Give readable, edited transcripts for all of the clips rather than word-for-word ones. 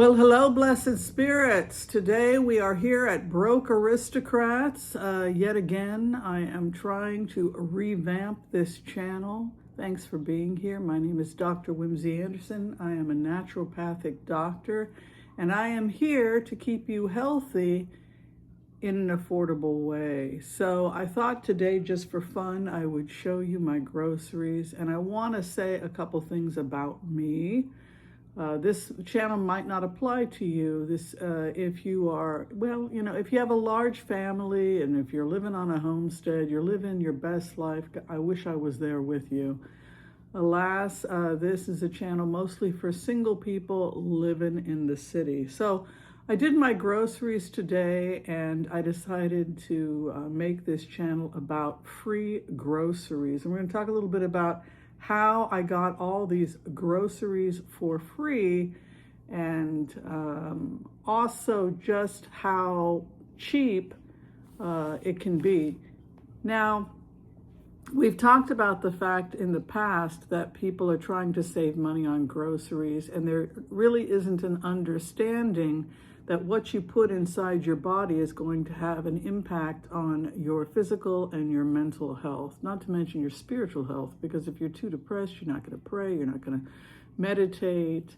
Well, hello, blessed spirits. Today we are here at Broke Aristocrats. Yet again, I am trying to revamp this channel. Thanks for being here. My name is Dr. Whimsy Anderson. I am a naturopathic doctor, and I am here to keep you healthy in an affordable way. So I thought today, just for fun, I would show you my groceries, and I want to say a couple things about me. This channel might not apply to you. If you are, if you have a large family and if you're living on a homestead, you're living your best life. I wish I was there with you. Alas, this is a channel mostly for single people living in the city. So I did my groceries today, and I decided to make this channel about free groceries. And we're going to talk a little bit about how I got all these groceries for free, and also just how cheap it can be. Now, we've talked about the fact in the past that people are trying to save money on groceries, and there really isn't an understanding that what you put inside your body is going to have an impact on your physical and your mental health, not to mention your spiritual health, because if you're too depressed, you're not going to pray, you're not going to meditate.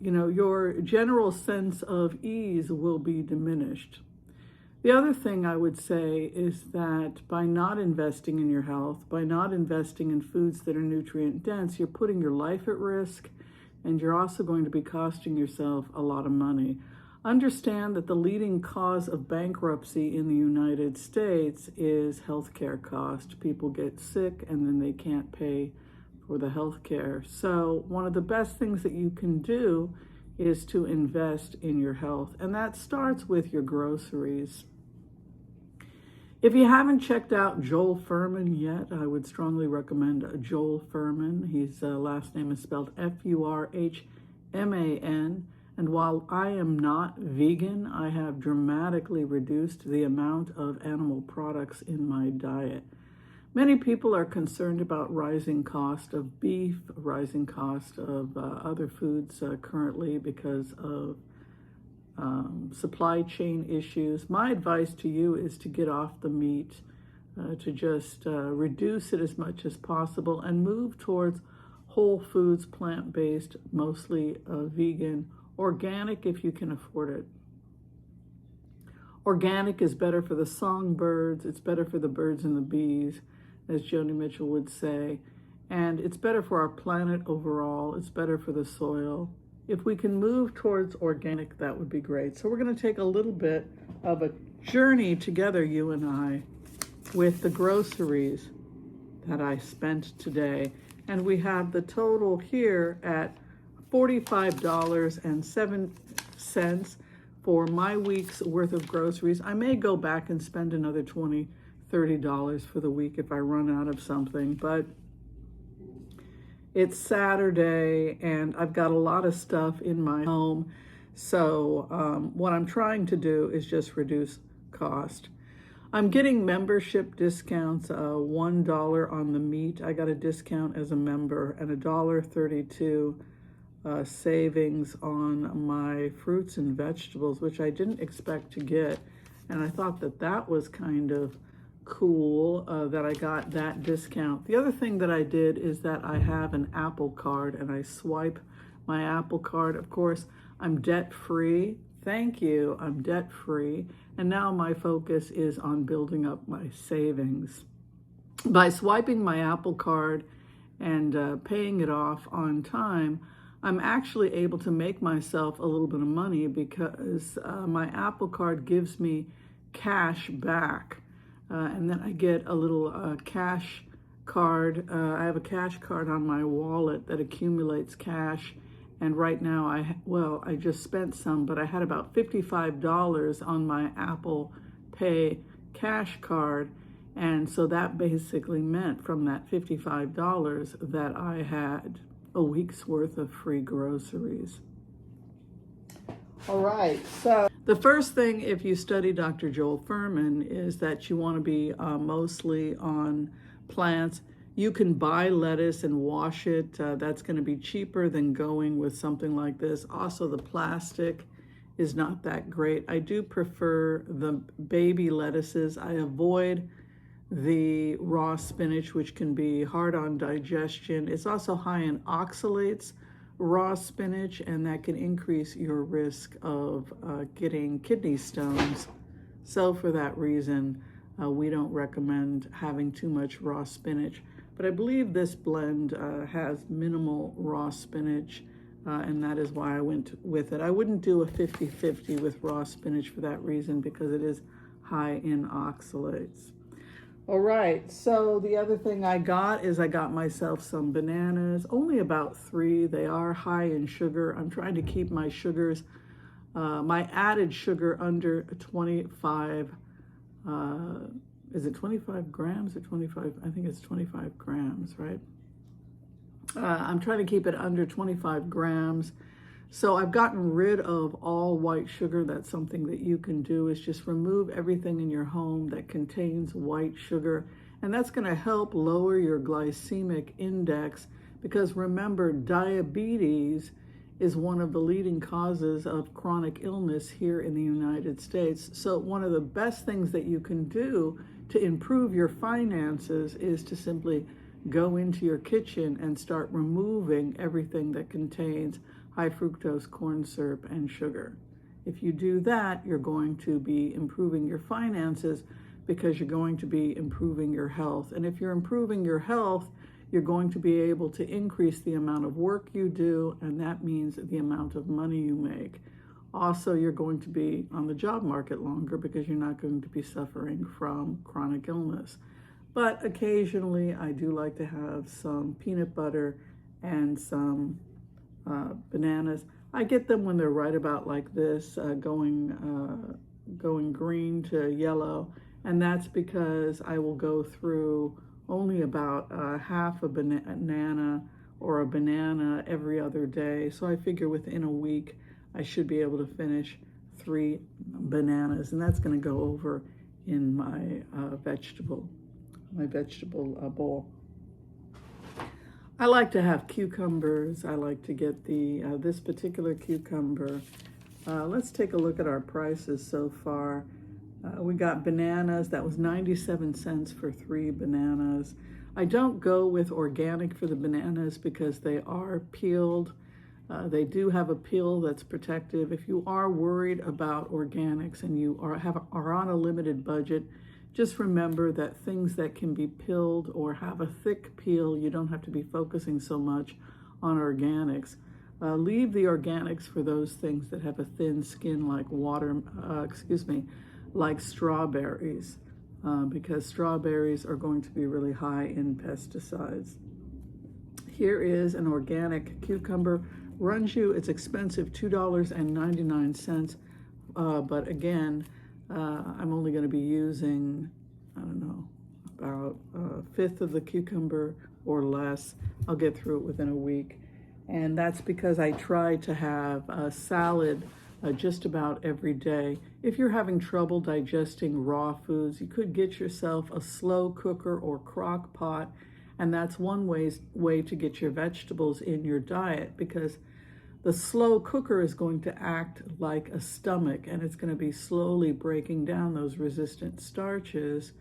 Your general sense of ease will be diminished. The other thing I would say is that by not investing in your health, by not investing in foods that are nutrient dense, you're putting your life at risk, and you're also going to be costing yourself a lot of money. Understand that the leading cause of bankruptcy in the United States is healthcare cost. People get sick and then they can't pay for the healthcare. So one of the best things that you can do is to invest in your health, and that starts with your groceries. If you haven't checked out Joel Fuhrman yet, I would strongly recommend Joel Fuhrman. His last name is spelled F-U-R-H-M-A-N. And while I am not vegan, I have dramatically reduced the amount of animal products in my diet. Many people are concerned about rising cost of beef, rising cost of other foods currently because of supply chain issues. My advice to you is to get off the meat, to just reduce it as much as possible and move towards whole foods, plant-based, mostly vegan, organic if you can afford it. Organic is better for the songbirds, it's better for the birds and the bees, as Joni Mitchell would say, and it's better for our planet overall, it's better for the soil. If we can move towards organic, that would be great. So we're going to take a little bit of a journey together, you and I, with the groceries that I spent today. And we have the total here at $45.07 for my week's worth of groceries. I may go back and spend another $20, $30 for the week if I run out of something, but it's Saturday and I've got a lot of stuff in my home. So what I'm trying to do is just reduce cost. I'm getting membership discounts, $1 on the meat. I got a discount as a member, and $1.32 savings on my fruits and vegetables, which I didn't expect to get. And I thought that was kind of cool that I got that discount. The other thing that I did is that I have an Apple Card, and I swipe my Apple Card. Of course, I'm debt-free. Thank you, I'm debt-free. And now my focus is on building up my savings. By swiping my Apple Card and paying it off on time, I'm actually able to make myself a little bit of money because my Apple Card gives me cash back. And then I get a little cash card. I have a cash card on my wallet that accumulates cash. And right now, I just spent some, but I had about $55 on my Apple Pay cash card. And so that basically meant from that $55 that I had a week's worth of free groceries. All right, so the first thing, if you study Dr. Joel Fuhrman, is that you want to be mostly on plants. You can buy lettuce and wash it. That's going to be cheaper than going with something like this. Also, the plastic is not that great. I do prefer the baby lettuces. I avoid the raw spinach, which can be hard on digestion. It's also high in oxalates, raw spinach, and that can increase your risk of getting kidney stones. So for that reason, we don't recommend having too much raw spinach. But I believe this blend has minimal raw spinach, and that is why I went with it. I wouldn't do a 50-50 with raw spinach for that reason, because it is high in oxalates. All right, so the other thing I got is I got myself some bananas, only about 3. They are high in sugar. I'm trying to keep my sugars, my added sugar under 25, is it 25 grams or 25? I think it's 25 grams, right? I'm trying to keep it under 25 grams. So I've gotten rid of all white sugar. That's something that you can do, is just remove everything in your home that contains white sugar. And that's going to help lower your glycemic index, because remember, diabetes is one of the leading causes of chronic illness here in the United States. So one of the best things that you can do to improve your finances is to simply go into your kitchen and start removing everything that contains high fructose corn syrup and sugar. If you do that, you're going to be improving your finances, because you're going to be improving your health. And if you're improving your health, you're going to be able to increase the amount of work you do, and that means the amount of money you make. Also, you're going to be on the job market longer, because you're not going to be suffering from chronic illness. But occasionally, I do like to have some peanut butter and some bananas. I get them when they're right about like this, going green to yellow, and that's because I will go through only about half a banana or a banana every other day. So I figure within a week I should be able to finish 3 bananas, and that's going to go over in my vegetable bowl. I like to have cucumbers. I like to get the this particular cucumber. Let's take a look at our prices so far. We got bananas. That was 97 cents for 3 bananas. I don't go with organic for the bananas because they are peeled. They do have a peel that's protective. If you are worried about organics and you are on a limited budget, just remember that things that can be peeled or have a thick peel, you don't have to be focusing so much on organics. Leave the organics for those things that have a thin skin, like like strawberries, because strawberries are going to be really high in pesticides. Here is an organic cucumber. Runs you, it's expensive, $2.99, but again, I'm only going to be using, I don't know, about a fifth of the cucumber or less. I'll get through it within a week. And that's because I try to have a salad just about every day. If you're having trouble digesting raw foods, you could get yourself a slow cooker or crock pot, and that's one way to get your vegetables in your diet, because the slow cooker is going to act like a stomach, and it's going to be slowly breaking down those resistant starches,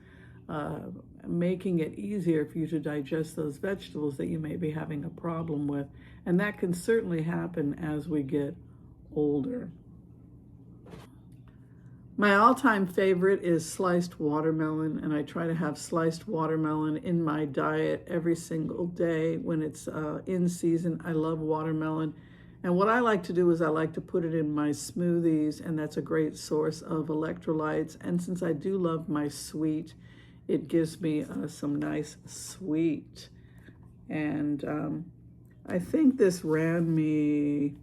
making it easier for you to digest those vegetables that you may be having a problem with. And that can certainly happen as we get older. My all-time favorite is sliced watermelon, and I try to have sliced watermelon in my diet every single day when it's in season. I love watermelon. And what I like to do is I like to put it in my smoothies, and that's a great source of electrolytes. And since I do love my sweet, it gives me some nice sweet. And I think this ran me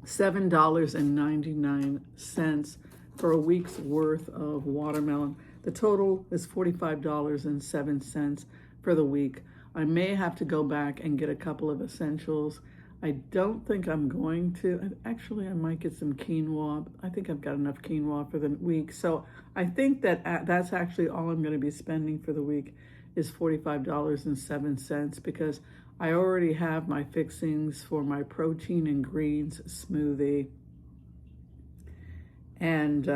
$7.99 for a week's worth of watermelon. The total is $45.07 for the week. I may have to go back and get a couple of essentials. I don't think I'm going to. Actually, I might get some quinoa. I think I've got enough quinoa for the week. So I think that that's actually all I'm going to be spending for the week, is $45.07 because I already have my fixings for my protein and greens smoothie. And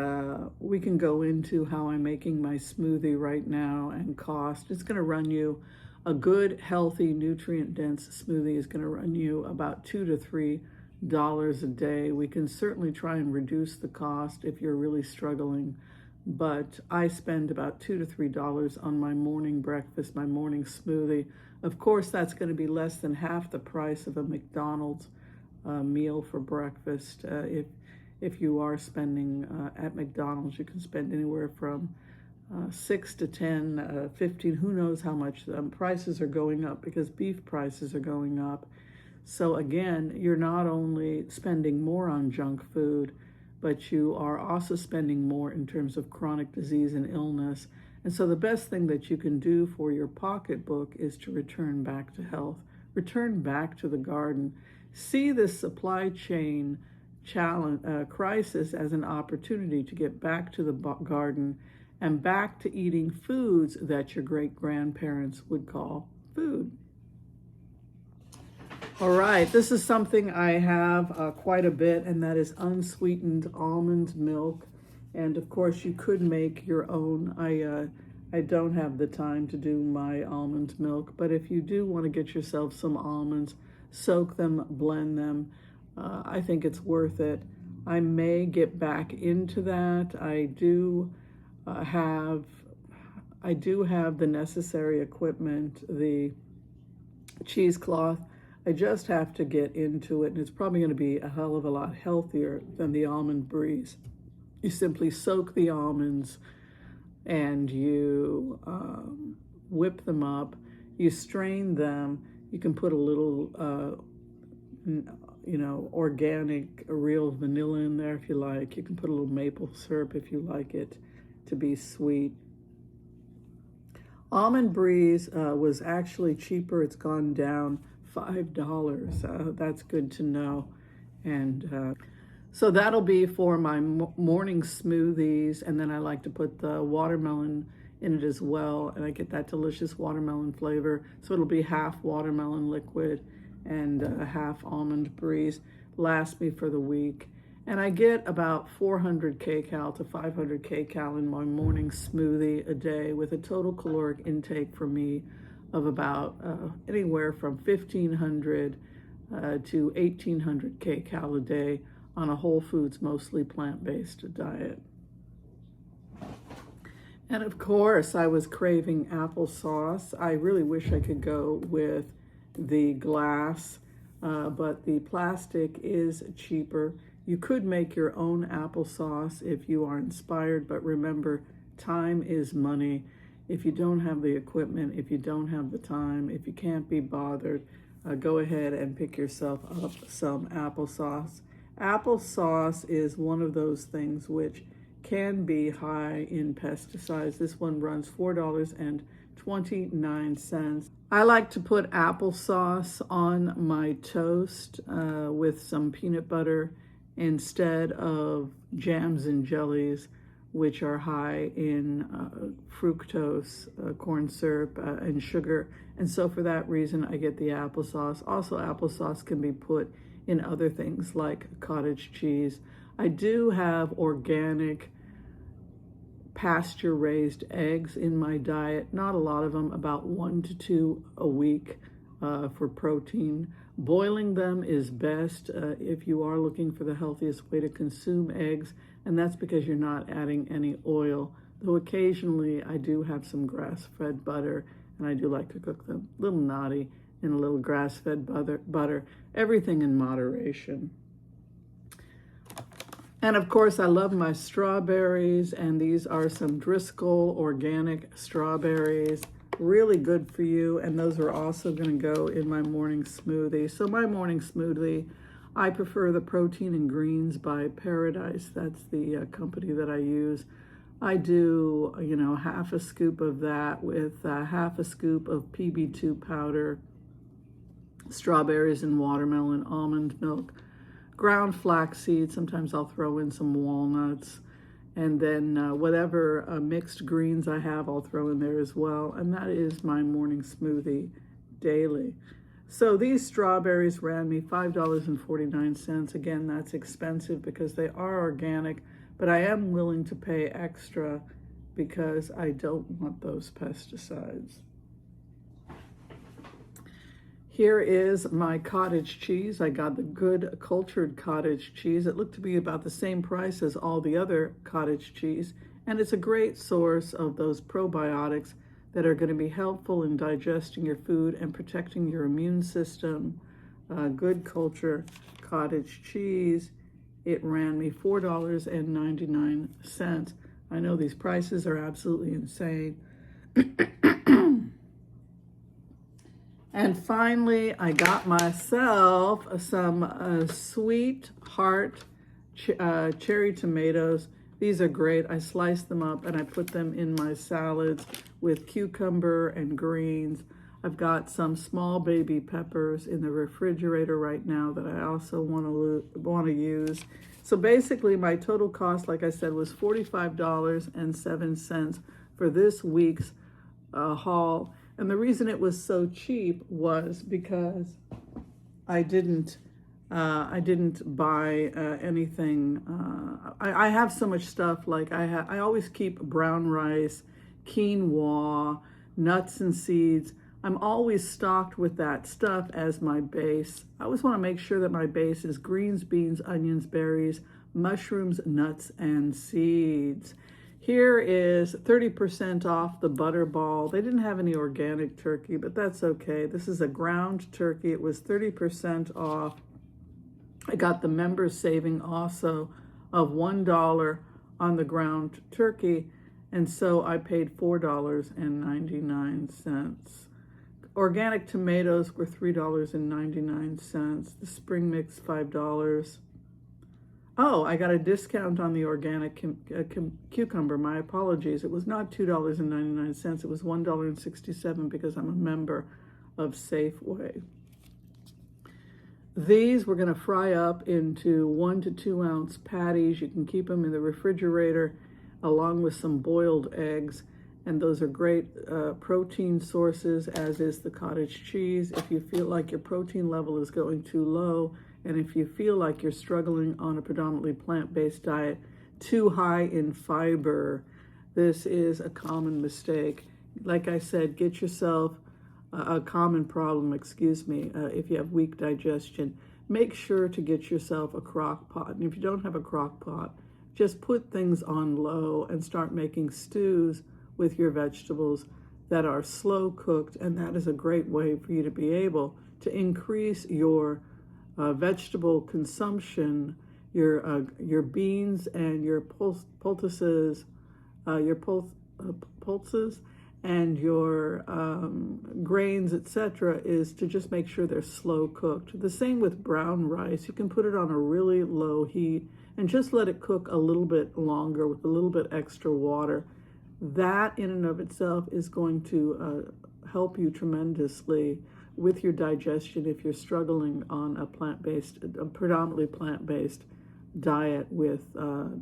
we can go into how I'm making my smoothie right now and cost. It's going to run you a good, healthy, nutrient-dense smoothie is going to run you about $2 to $3 a day. We can certainly try and reduce the cost if you're really struggling, but I spend about $2 to $3 on my morning breakfast, my morning smoothie. Of course, that's going to be less than half the price of a McDonald's meal for breakfast. If you are spending at McDonald's, you can spend anywhere from 6 to 10, 15, who knows how much. Prices are going up because beef prices are going up. So again, you're not only spending more on junk food, but you are also spending more in terms of chronic disease and illness. And so the best thing that you can do for your pocketbook is to return back to health, return back to the garden. See this supply chain crisis as an opportunity to get back to the garden and back to eating foods that your great-grandparents would call food. All right, this is something I have quite a bit, and that is unsweetened almond milk. And of course, you could make your own. I don't have the time to do my almond milk, but if you do want to get yourself some almonds, soak them, blend them. I think it's worth it. I may get back into that. I do have the necessary equipment, the cheesecloth. I just have to get into it, and it's probably going to be a hell of a lot healthier than the almond breeze. You simply soak the almonds and you whip them up. You strain them. You can put a little organic, real vanilla in there if you like. You can put a little maple syrup if you like it to be sweet. Almond breeze was actually cheaper. It's gone down $5. That's good to know. And so that'll be for my morning smoothies. And then I like to put the watermelon in it as well. And I get that delicious watermelon flavor. So it'll be half watermelon liquid and half almond breeze. Lasts me for the week. And I get about 400 kcal to 500 kcal in my morning smoothie a day, with a total caloric intake for me of about anywhere from 1,500 to 1,800 kcal a day on a whole foods, mostly plant-based diet. And of course, I was craving applesauce. I really wish I could go with the glass, but the plastic is cheaper. You could make your own applesauce if you are inspired, but remember, time is money. If you don't have the equipment, if you don't have the time, if you can't be bothered, go ahead and pick yourself up some applesauce. Applesauce is one of those things which can be high in pesticides. This one runs $4.29. I like to put applesauce on my toast with some peanut butter instead of jams and jellies, which are high in fructose, corn syrup, and sugar. And so for that reason, I get the applesauce. Also, applesauce can be put in other things like cottage cheese. I do have organic pasture-raised eggs in my diet. Not a lot of them, about 1 to 2 a week for protein. Boiling them is best if you are looking for the healthiest way to consume eggs, and that's because you're not adding any oil. Though occasionally I do have some grass-fed butter, and I do like to cook them a little naughty in a little grass-fed butter. Everything in moderation. And of course, I love my strawberries, and these are some Driscoll organic strawberries. Really good for you, and those are also going to go in my morning smoothie. So my morning smoothie, I prefer the Protein and Greens by Paradise. That's the company that I use. I do, half a scoop of that with half a scoop of PB2 powder, strawberries and watermelon, almond milk, ground flax seeds. Sometimes I'll throw in some walnuts, And then whatever mixed greens I have, I'll throw in there as well. And that is my morning smoothie daily. So these strawberries ran me $5.49. Again, that's expensive because they are organic, but I am willing to pay extra because I don't want those pesticides. Here is my cottage cheese. I got the good cultured cottage cheese. It looked to be about the same price as all the other cottage cheese, and it's a great source of those probiotics that are going to be helpful in digesting your food and protecting your immune system. Good culture cottage cheese. It ran me $4.99. I know these prices are absolutely insane. And finally, I got myself some Sweetheart cherry tomatoes. These are great. I slice them up and I put them in my salads with cucumber and greens. I've got some small baby peppers in the refrigerator right now that I also want to use. So basically, my total cost, like I said, was $45.07 for this week's haul. And the reason it was so cheap was because I didn't buy anything. I have so much stuff. Like I always keep brown rice, quinoa, nuts and seeds. I'm always stocked with that stuff as my base. I always want to make sure that my base is greens, beans, onions, berries, mushrooms, nuts, and seeds. Here is 30% off the Butterball. They didn't have any organic turkey, but that's okay. This is a ground turkey. It was 30% off. I got the members saving also of $1 on the ground turkey, and so I paid $4.99. Organic tomatoes were $3.99. The spring mix, $5. Oh, I got a discount on the organic cucumber. My apologies. It was not $2.99. It was $1.67 because I'm a member of Safeway. These we're going to fry up into 1 to 2 ounce patties. You can keep them in the refrigerator along with some boiled eggs. And those are great protein sources, as is the cottage cheese. If you feel like your protein level is going too low, and if you feel like you're struggling on a predominantly plant-based diet, too high in fiber, this is a common mistake. Like I said, get yourself a common problem, if you have weak digestion. Make sure to get yourself a crock pot. And if you don't have a crock pot, just put things on low and start making stews with your vegetables that are slow cooked, and that is a great way for you to be able to increase your vegetable consumption, your beans and your pulses, and your grains, etc., is to just make sure they're slow cooked. The same with brown rice. You can put it on a really low heat and just let it cook a little bit longer with a little bit extra water. That in and of itself is going to help you tremendously with your digestion if you're struggling on a predominantly plant-based diet with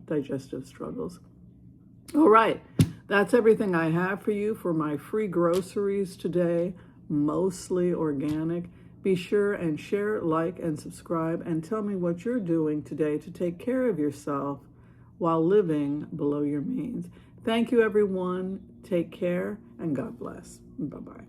digestive struggles. All right, that's everything I have for you for my free groceries today, mostly organic. Be sure and share, like, and subscribe, and tell me what you're doing today to take care of yourself while living below your means. Thank you, everyone. Take care, and God bless. Bye-bye.